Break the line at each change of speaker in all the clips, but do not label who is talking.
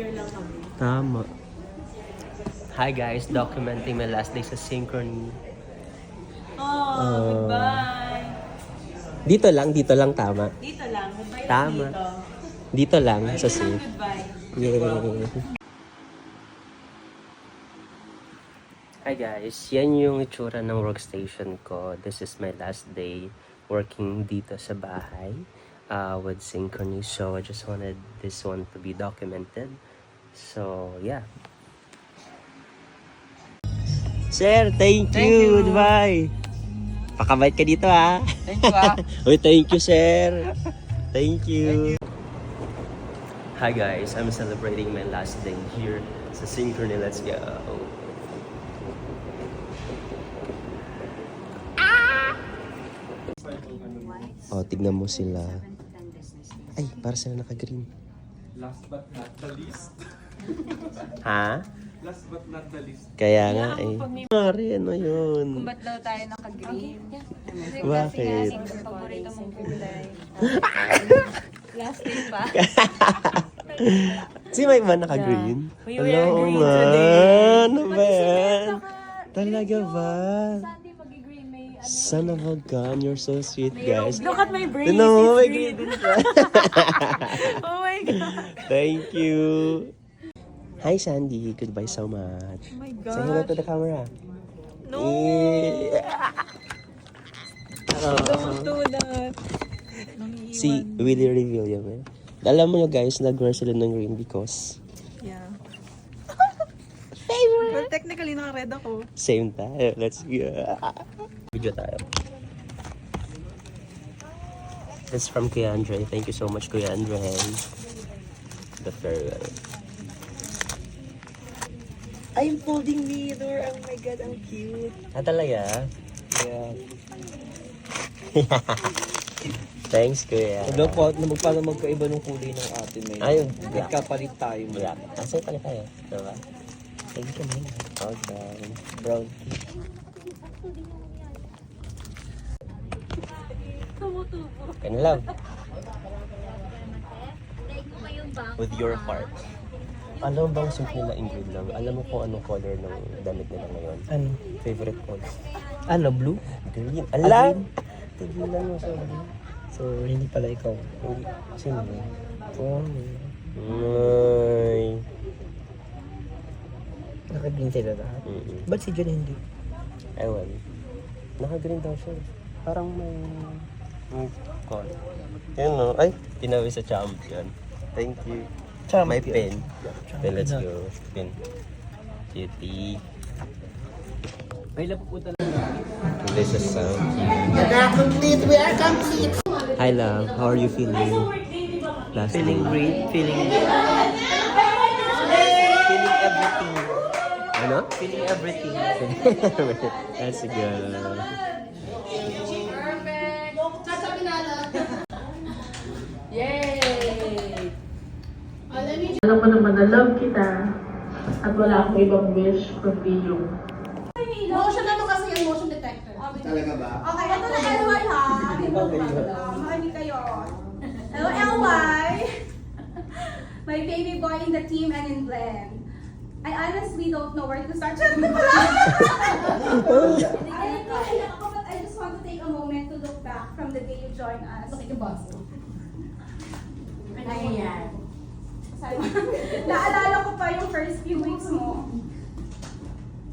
girl lang kami.
Tama. Hi guys, documenting my last day sa Synchrony.
Goodbye.
Dito lang tama.
Dito lang. Goodbye
Tama.
dito.
Dito lang sa
Dito lang,
safe.
goodbye.
Yay! Hi guys, yan yung itsura ng workstation ko. This is my last day working dito sa bahay with Synchrony. So I just wanted this one to be documented. So yeah. Sir, thank you. Goodbye. Pakabait ka dito ha.
Thank you ah.
Uy, thank you sir. Thank you. Hi guys, I'm celebrating my last day here sa Synchrony. Let's go. Oh, tignan mo sila. Ay, para sila naka-green.
Last but not the least.
Ha?
Last but not the least.
Kaya nga eh. Mari, ano yun?
Kung ba't daw tayo naka-green?
Bakit?
Paborito mong kulay. Last day pa.
Si Mike ba naka-green?
We wear
Hello,
green
man.
today.
Ano ba yan? Talaga ba?
Sunday pag-green may
Son of a gun, you're so sweet, guys.
Look at my brace.
Tignan mo, may
It's
green
green.
din siya.
Oh my God.
Thank you. Hi, Sandy. Goodbye so much.
Oh my
Say hello to
God.
the camera.
No.
Hello.
Don't do that.
Si Willie reveal yun, eh. Alam mo nyo guys, nag-wear sila ng green because
Yeah. Favorite. Well, technically, naka-red ako.
same tayo. Let's go. Video tayo. This is from Kuya Andre. Thank you so much, Kuya Andre. The farewell.
I'm folding mirror. Oh my God, ang cute.
Ah, talaga? Yeah. Thanks, Kuya.
Para magkaiba ng kulay ng atin na yun.
Ayun, black.
Nagkapalit tayo.
Black. Asa pala tayo? Diba? Thank you, man. Okay. Brown. And love. With your heart. Alam mo bang suit nila Ingrid Love? Alam mo kung anong color ng damit nila ngayon?
Ano?
Favorite color?
Ano? Blue?
Green. Ala! Tigilan mo sa green.
So, hindi pala ikaw.
Hindi. Sino ba?
Oh,
Ay.
naka-green sila lahat.
Mm-mm.
Ba't si John hindi?
Ewan. Naka-green daw siya. Parang may color. Yan no? Ay, tinawi sa champion. Thank you. May pen. Then let's go. Pen. Cutie.
Ay, lapupunta lang.
This is so
complete. We are complete.
Hi love, how are you feeling? Last
Feeling
day.
great. Feeling everything.
Ano?
Feeling everything.
Let's go.
Yay!
Alam mo naman na love kita at wala akong ibang wish kundi yung
Motion ano kasi yung motion detector. Talaga ba? Okay, ito na LY ha. Makinig kayo. Hello LY! My baby boy in the team and in blend. I honestly don't know where to start. Siyempre pala! I just want to take a moment to look back from the day you joined us. Nakikibaso. Ano yan? Naalala ko pa yung first few weeks mo.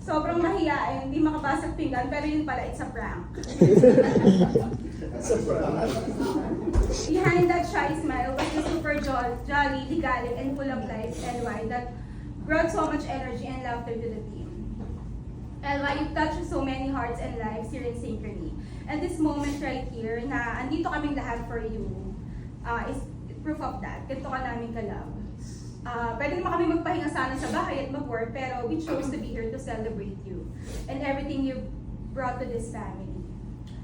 Sobrang mahiyain, hindi makabasag pinggan, pero yun pala, it's a prank. Behind that shy smile was the super jolly, ligalig, and full of life LY that brought so much energy and laughter to the team. LY, you've touched so many hearts and lives here in Synchrony. And this moment right here, na andito kaming lahat for you, is proof of that. Ganito ka namin ka-love. Pwede naman kami magpahinga sana sa bahay at mag-work, pero we chose to be here to celebrate you and everything you brought to this family.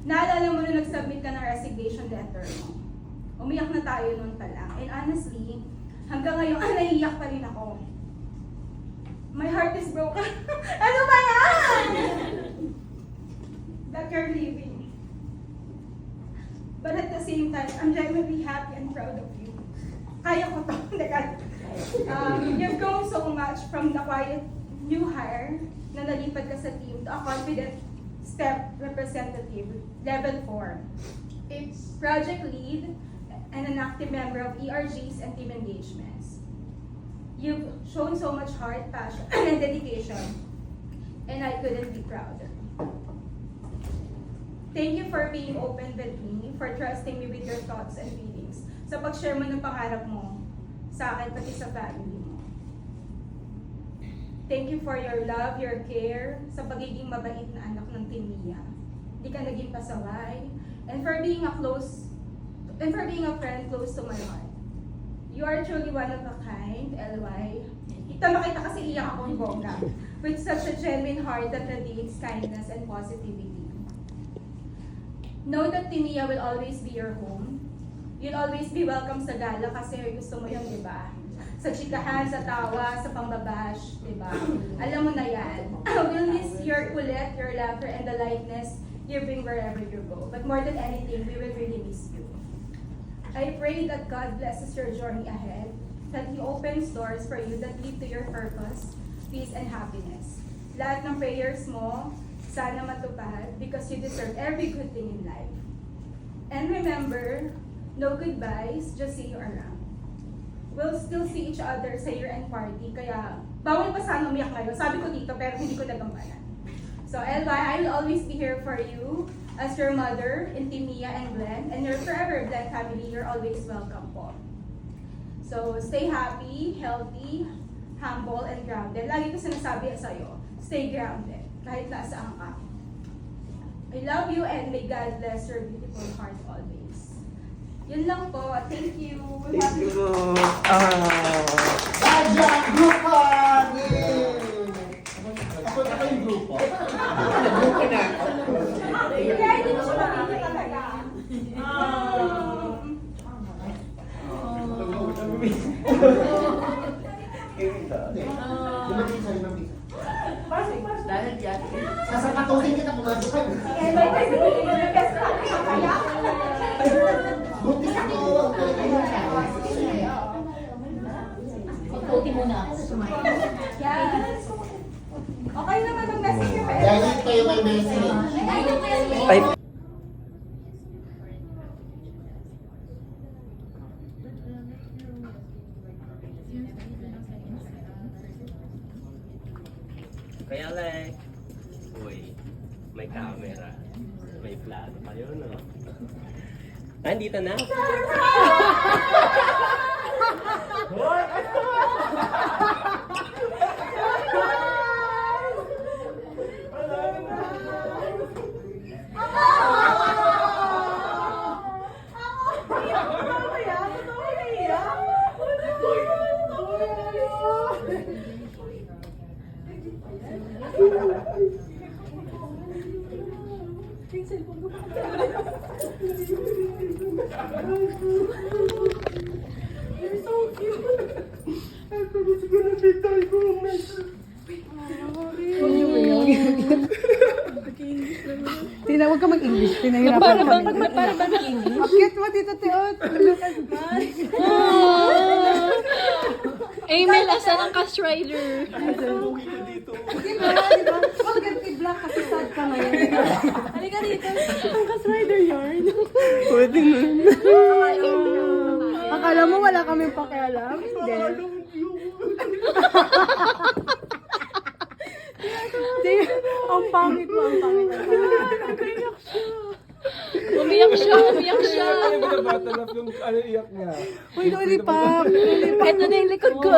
Naalala mo nung nag-submit ka ng resignation letter mo. Umiyak na tayo noon pa lang. And honestly, hanggang ngayon, naiiyak pa rin ako. My heart is broken. Ano ba yan? That you're leaving. But at the same time, I'm genuinely happy and proud of you. Kaya ko to. You've grown so much from the quiet new hire na nalipat ka sa team to a confident step representative, level 4. It's project lead and an active member of ERGs and team engagements. You've shown so much heart, passion, and dedication, and I couldn't be prouder. Thank you for being open with me, for trusting me with your thoughts and feelings, sa pag-share mo ng pangarap mo sa akin pati sa family mo. Thank you for your love, your care, sa pagiging mabait na anak ng Team Mia. Di ka naging pasaway, and for being a friend close to my heart. You are truly one of a kind, LY. Makita kasi iyak akong bongga, with such a genuine heart that radiates kindness and positivity. Know that Team Mia will always be your home. You'll always be welcome sa gala kasi gusto mo yun, di ba? Sa chikahan, sa tawa, sa pambabash, di ba? Alam mo na yan. We'll miss your kulit, your laughter, and the lightness you bring wherever you go. But more than anything, we will really miss you. I pray that God blesses your journey ahead, that He opens doors for you that lead to your purpose, peace, and happiness. Lahat ng prayers mo, sana matupad because you deserve every good thing in life. And remember, no goodbyes, just see you around. We'll still see each other sa year-end party, kaya bawal pa sana umiyak ngayon. Sabi ko dito, pero hindi ko nagampanan. So, LY, I will always be here for you as your mother in Team Mia and Glenn, and your forever Glenn family, you're always welcome po. So, stay happy, healthy, humble, and grounded. Lagi ko sinasabi sa'yo, stay grounded. Kahit nasaan ka. I love you and may God bless your beautiful heart always. Yun lang po. Thank you.
Thank you.
Sadya, grupo! Ako yung grupo. Grupo na.
Kaya hindi ko siya mabili talaga.
Sasapatutin kita pumasok ka. Buti ka ko.
Pagputi muna ako.
Yes. Okay naman ang message niyo.
Dahil kayo may message.
Ay, kaya like, uy, may camera, may plano kayo, no? Nandito na.
Tinawag ka mag-English. Pinahirapan ka mag-English.
Para ba mag-English?
Bakit mo dito, Teot?
Emil, asan ang cast rider?
Diba? Huwag ganti black kasi sad ka ngayon.
Halika dito. Ang cast rider yarn.
Pwede na.
Akala mo wala kaming pakialam? Hindi. Ang pangit mo, ang pangit mo.
Umiyak siya.
Binabatalap yung iyak niya.
Uy, nalipak.
Ito na yung likod ko.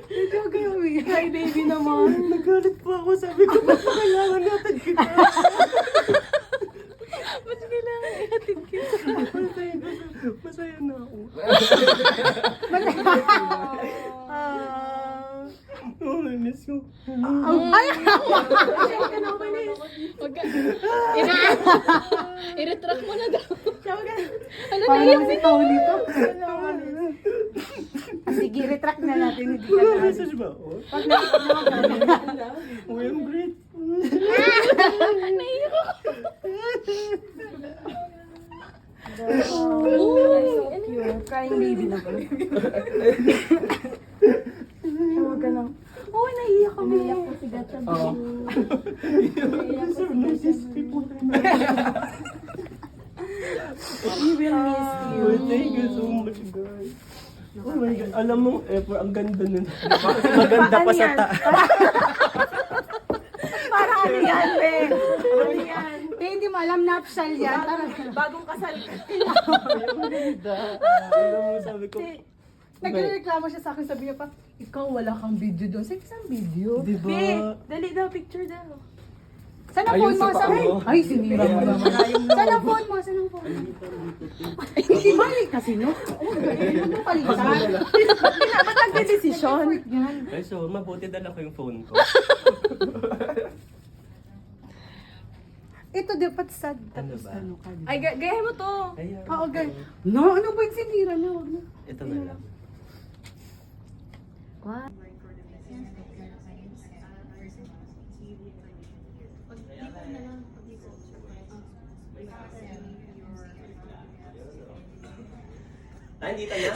Ito kayo umiyak. Hi, baby naman. Nagalit po ako. Sabi ko, ba't kailangan natin kita?
Ba't kailangan ihatid kita?
Masaya na ako. Oh, I miss you. Ay!
Huwag ka. I-retract mo na daw. Ano na
Parang
yung
si Tony to. Sige, retract na natin. Hindi ka na.
Message ba?
Pag nakikita mo,
Uy, I'm grateful.
Crying baby na ba? Huwag ka lang. Oo, naiiyak kami. Naiiyak po si Gatcha. Oo. We will miss you.
Oh, thank you so much, guys. Oh my God. Alam mo, ang ganda nun. Maganda pa sa
Para ano yan, be? Ano yan? Hindi mo alam, napsal yan. Bagong kasal ka.
Alam mo, sabi ko,
Nagreklamo siya sa akin, sabi niya pa, ikaw wala kang video doon. Sabi, isang video?
Diba?
Be, dali daw, picture daw. Saan ang
Ayun
phone mo?
sa paa mo.
Ay, sinira mo naman. Saan ang phone mo? Saan ang phone mo? Hindi mali kasi, no? Hindi mo palitan. Ba't nagde-desisyon?
ay, so, mabuti dala ko yung phone ko.
Ito dapat sad.
Ano
Tapos
ba?
ano ka.
Ay, gayahin mo to.
Ayan.
Oo, guys. No, ano ba yung sinira niya? Huwag na.
Ito na lang.
What?
Nandito na?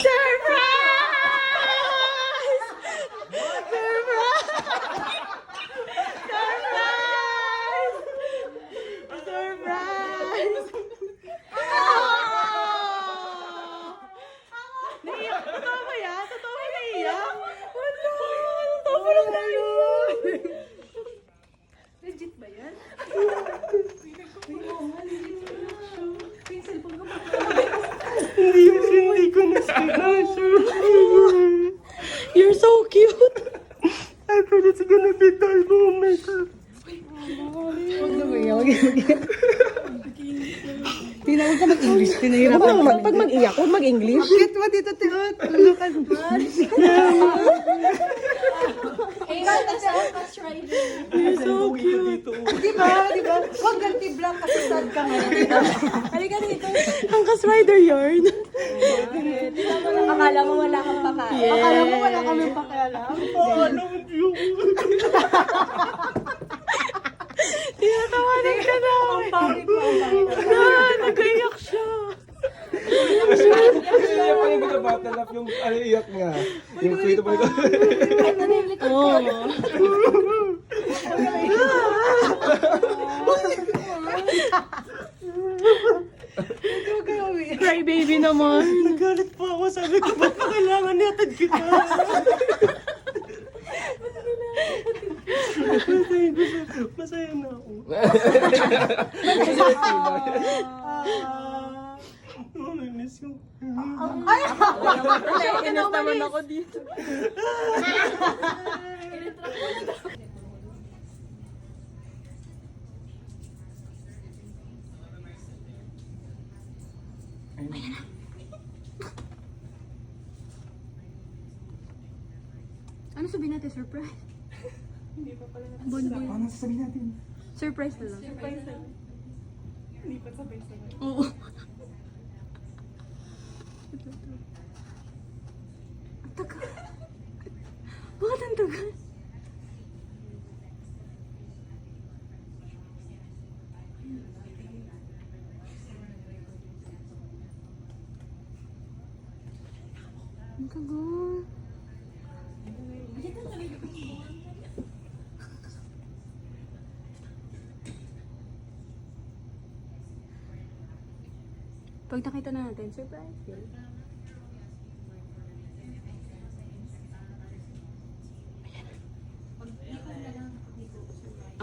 Legit ba yan?
Hindi ko na sinasyo. You're so cute. I thought it's gonna be dull moment.
Tinawag ka mag-English. Tinahirapan ka. Pag mag-iyak, huwag mag-English. Bakit mo dito, Tiot? Tulukan mo.
You're so cute.
Diba? Diba? Huwag ganti-black kasi sad ka ngayon.
Halika dito.
Ang kas-rider yarn.
Akala mo wala kang pakain.
Akala mo wala kami pakialam. Tinatawanan ka na.
Ang pangit mo.
Nag-iyak siya.
Kaya pa yung nagka-battle up yung iyak niya. Yung kwento pa ito.
Cry baby naman.
Nagalit pa ako. Sabi ko, ba't pa kailangan niatad kita? Masaya na ako. Oh, I miss you.
Inis naman ako dito.
Ano sabihin natin? Surprise?
Hindi pa pala.
Bonbon.
Ano sasabihin natin?
Surprise na lang.
Surprise na. Hindi pa sabay-sabay.
Oo. Ang tagal. Bakit ang tagal? Ang tagal. Pag nakita na natin, surprise.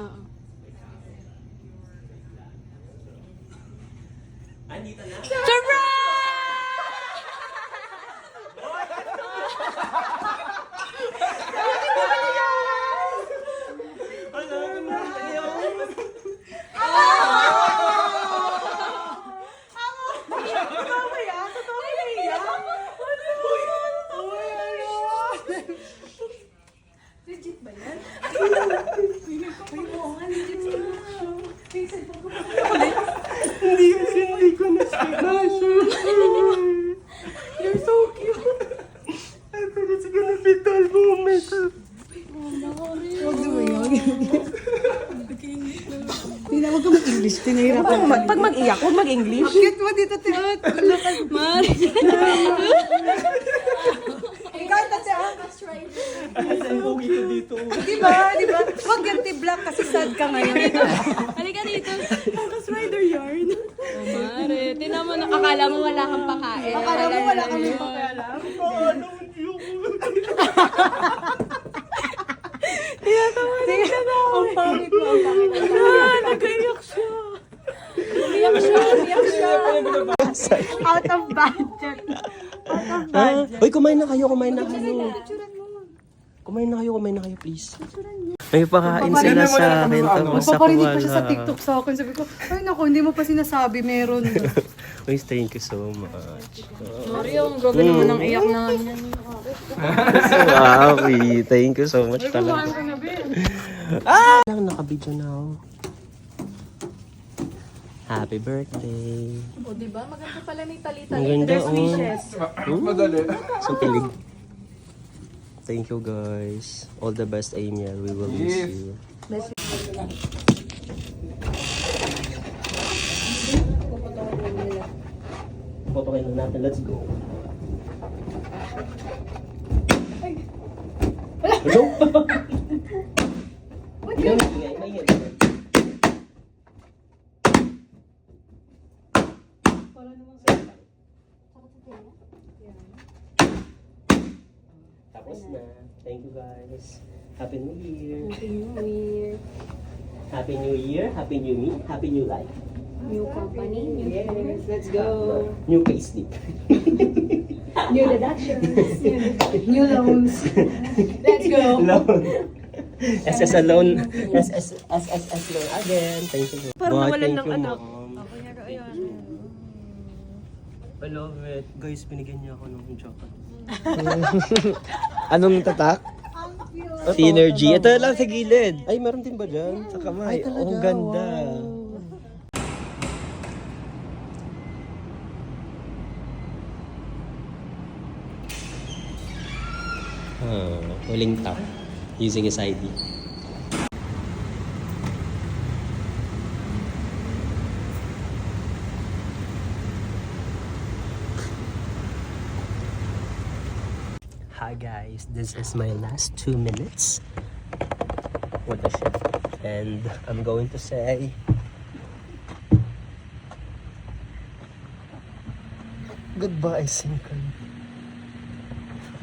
Oo.
Andito na?
Legit ba yan?
Hindi ko na sinasyo.
Sinahirapan. Pag mag-iyak, huwag mag-English. Cute mo dito, Timot. Ikaw, Tatya.
Ang pogi ko dito.
Diba? Huwag yung T-block kasi sad ka ngayon.
Halika dito.
Focus Rider yarn.
Mare, tinan mo, akala mo wala kang pakain.
Akala mo wala kami pakialam. Ang pangit mo, ang pangit mo. Nag-iyak siya.
Iyak siya.
Out of budget.
Uy, kumain na kayo, Kumain na kayo, please. May pakain sila sa akin, tapos ako
Paparinig pa siya sa
wala.
TikTok sa akin. Sabi ko, ay naku, hindi mo pa sinasabi, meron.
Uy, thank you so much.
Mario, ang gabi naman ng iyak na yan.
Wow, thank you so much talaga. Lang, naka-video na ako. Happy birthday.
O, diba? Maganda pala ni Talita.
Ang ganda,
Madali.
So kilig. Thank you guys. All the best, Amiel. We will miss
Yes.
you. Potokin na natin. Let's go. Hello? Ingay. Tapos na. Thank you guys. Happy New Year. Happy New Year. Happy New Me. Happy New Life.
New company, new
Yes.
Let's go.
New payslip.
New deductions.
New loans.
Let's go.
Loan. SS alone. SSS loan again. Thank you.
Parang
Boy,
nawalan
thank
ng
you,
anak.
Mom. I love it. Guys, binigyan niya ako ng chocolate.
Anong tatak?
Synergy. Ito lang sa gilid. Ay, meron din ba dyan? Sa kamay. Ang ganda. Huling tap. Using his ID. Hi guys, this is my last 2 minutes with the shift, and I'm going to say goodbye, Synchrony.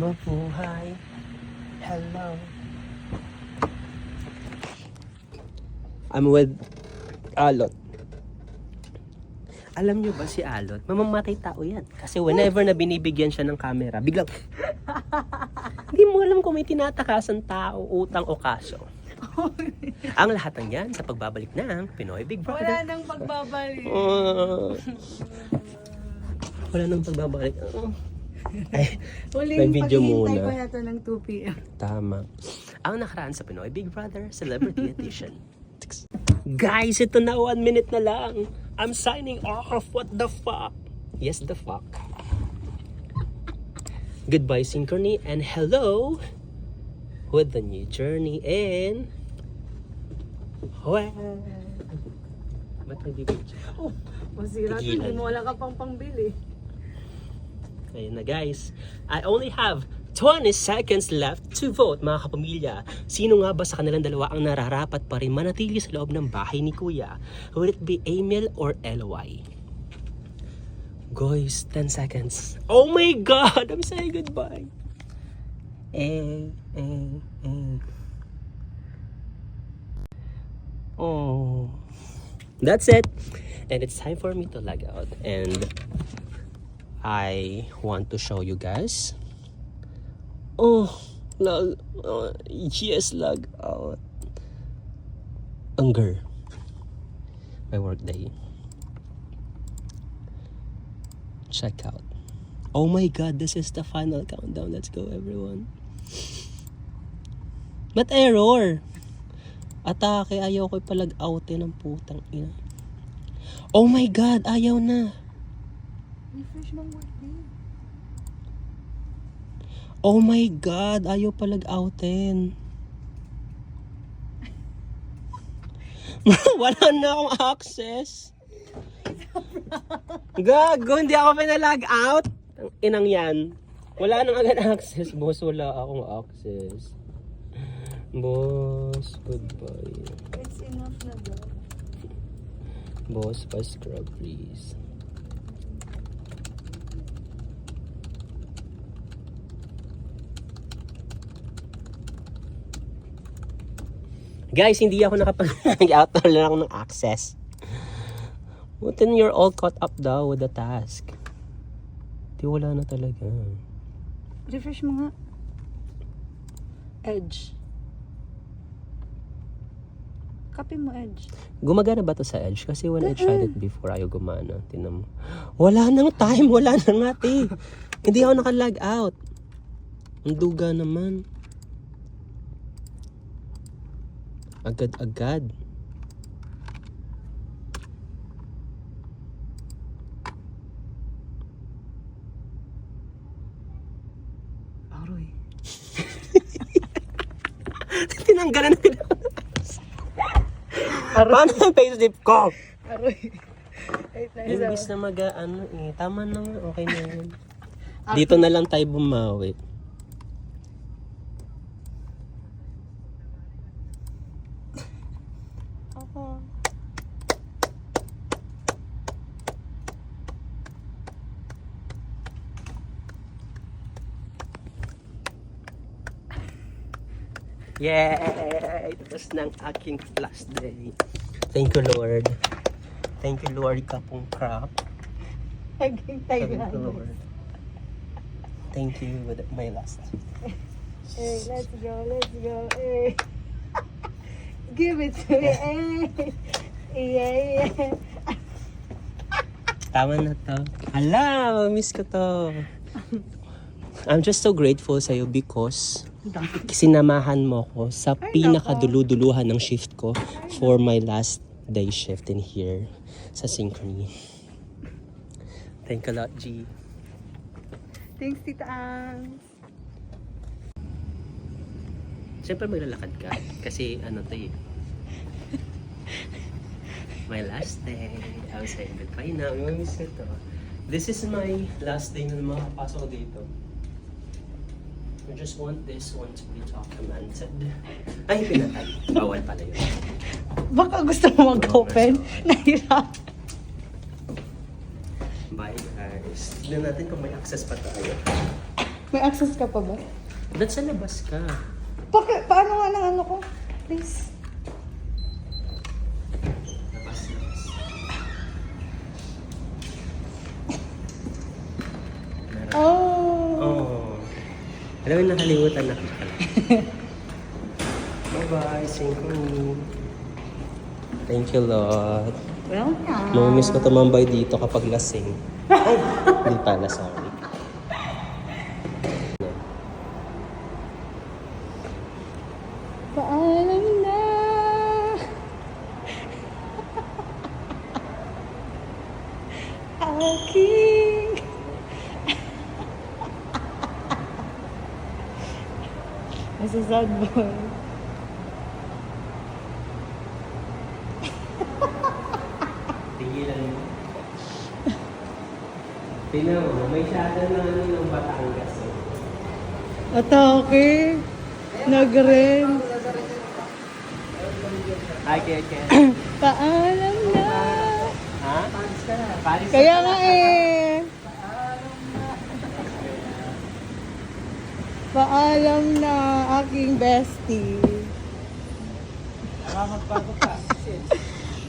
Mabuhay. Hello. I'm with Alot. Alam nyo ba si Alot? Mamamatay tao yan. Kasi whenever na binibigyan siya ng camera, biglang hindi mo alam kung may tinatakasan tao, utang o kaso. Ang lahat ng yan sa pagbabalik ng Pinoy Big Brother.
Wala nang pagbabalik.
Wala nang pagbabalik. Ay,
Huling
may video
paghihintay
muna.
ko yata ng 2 p.m.
Tama. Ang nakaraan sa Pinoy Big Brother Celebrity Edition. Guys, ito na 1 minute na lang. I'm signing off. What the fuck? Yes, the fuck. Goodbye, Synchrony, and hello with the new journey in... Well... Ba't nagbibigyan?
Oh, masira to.
Tigilan.
Hindi mo wala ka pang pangbili.
Ayun na guys. I only have 20 seconds left to vote, mga kapamilya. Sino nga ba sa kanilang dalawa ang nararapat pa rin manatili sa loob ng bahay ni Kuya? Would it be Amiel or LY? Guys, 10 seconds. Oh my God! I'm saying goodbye. Oh. That's it. And it's time for me to log out. And I want to show you guys. Oh, log. Yes, log out. Unger. My work day. Check out. Oh my God, this is the final countdown. Let's go, everyone. Not error. Atake, ayaw ko palag-outin ng putang ina. Oh my God, ayaw na.
Refresh ng workday.
Oh my God, ayaw palag-outin. Wala na akong access. Gago, hindi ako pinalag out. Ang inang yan. Wala nang agad access, boss. Wala akong access. Boss, goodbye.
It's enough na daw.
Boss, pa-scrub please. Guys, hindi ako nakapag-out na lang ng access. But then you're all caught up daw with the task. Di wala na talaga.
Refresh mo nga. Edge. Copy mo Edge.
Gumagana ba to sa Edge? Kasi when I tried it before, ayaw gumana. Tinan mo. Wala nang time. Wala nang ate. Hindi ako naka-log out. Ang duga naman. Agad-agad.
Aroy.
Tinanggalan na nila. Paano yung payslip ko?
Aroy.
Imbis na mag-ano eh. Tama na nga. Okay na yun. Dito na lang tayo bumawi.
Ako.
Yay! Tapos ng aking last day. Thank you, Lord. Thank you, Lord. Kapong crap.
Naging
Thank you,
Thailand.
Lord. Thank you with my last.
Hey, let's go, let's go. Hey. Give it to me. Hey. Yeah, yeah.
Tama na to. Hala, miss ko to. I'm just so grateful sa'yo because sinamahan mo ko sa pinakaduluduluhan ng shift ko for my last day shift in here sa Synchrony. Thank you a lot, G.
Thanks, Tita Ang.
Siyempre maglalakad ka kasi ano to eh. My last day. I was saying goodbye now. Miss ko to. This is my last day na makapasok ko dito. I just want this one to be documented. Ay, pinatay. Bawal pala yun.
Baka gusto mo mag-open. Nahirap.
Bye guys. Tignan natin kung may access pa tayo.
May access ka pa ba?
Ba't sa labas ka?
Paano nga ng ano ko? Please.
Labas.
Oh.
Oh. Alam mo, nakalimutan na kita pala. Bye-bye. Synchrony. Thank you, Lord.
Welcome.
Namamiss ko tumambay dito kapag lasing. Ay, hindi pala, sorry.
Paalam na. Aking. Nasa sad boy.
Tigilan mo. Tingnan mo, may shuttle na ano ng Batangas.
Atake. Nag-rent.
Ay, kaya.
Paalam na.
Ha? Paris
Kaya nga eh. Paalam na aking bestie.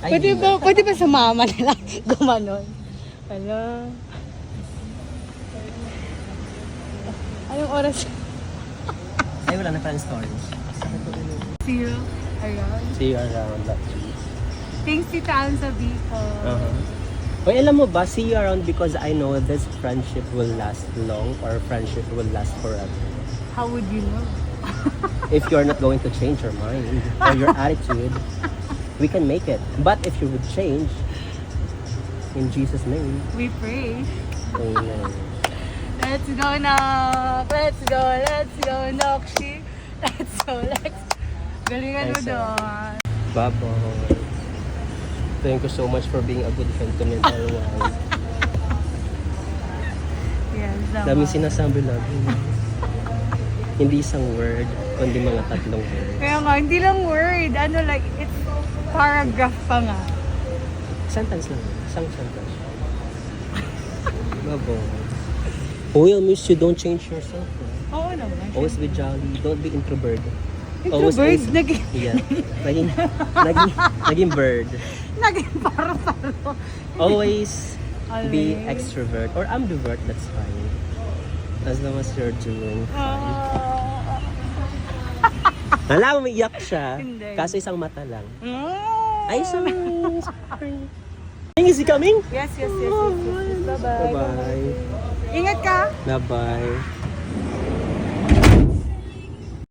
Ay,
Pwede ba sumama na lang? Gumanon. Hala. Anong oras?
Ay, wala na pala storage.
See you around.
See you around that please.
Thanks, Tita Ann sa Bicol.
Wait, alam mo ba, see you around because I know this friendship will last long or friendship will last forever.
How would you know?
If you're not going to change your mind or your attitude, we can make it. But if you would change, in Jesus' name,
We pray.
amen.
Let's go now. Let's go, Nokshi. Let's go. Galingan mo
Nice,
doon.
Bye-bye. Thank you so much for being a good friend to me, LY.
Yes,
Daming sinasabi lagi. Hindi isang word, kundi mga 3 words.
Kaya nga, hindi lang word. Ano, like, it's paragraph pa nga.
Sentence lang. Isang sentence. Babo. Oh, I'll miss you. Don't change yourself.
Oo naman.
Always be jolly. Don't be introvert.
Introvert?
Yeah. Naging bird.
Naging paro-paro.
Always be
Always.
extrovert or ambivert. That's fine. As long as you're doing. Alam, umiiyak siya.
Hindi.
Kaso isang mata lang.
Mm.
Ay, sorry. Is he coming?
Yes. Bye-bye.
Bye-bye.
Ingat ka.
Bye-bye.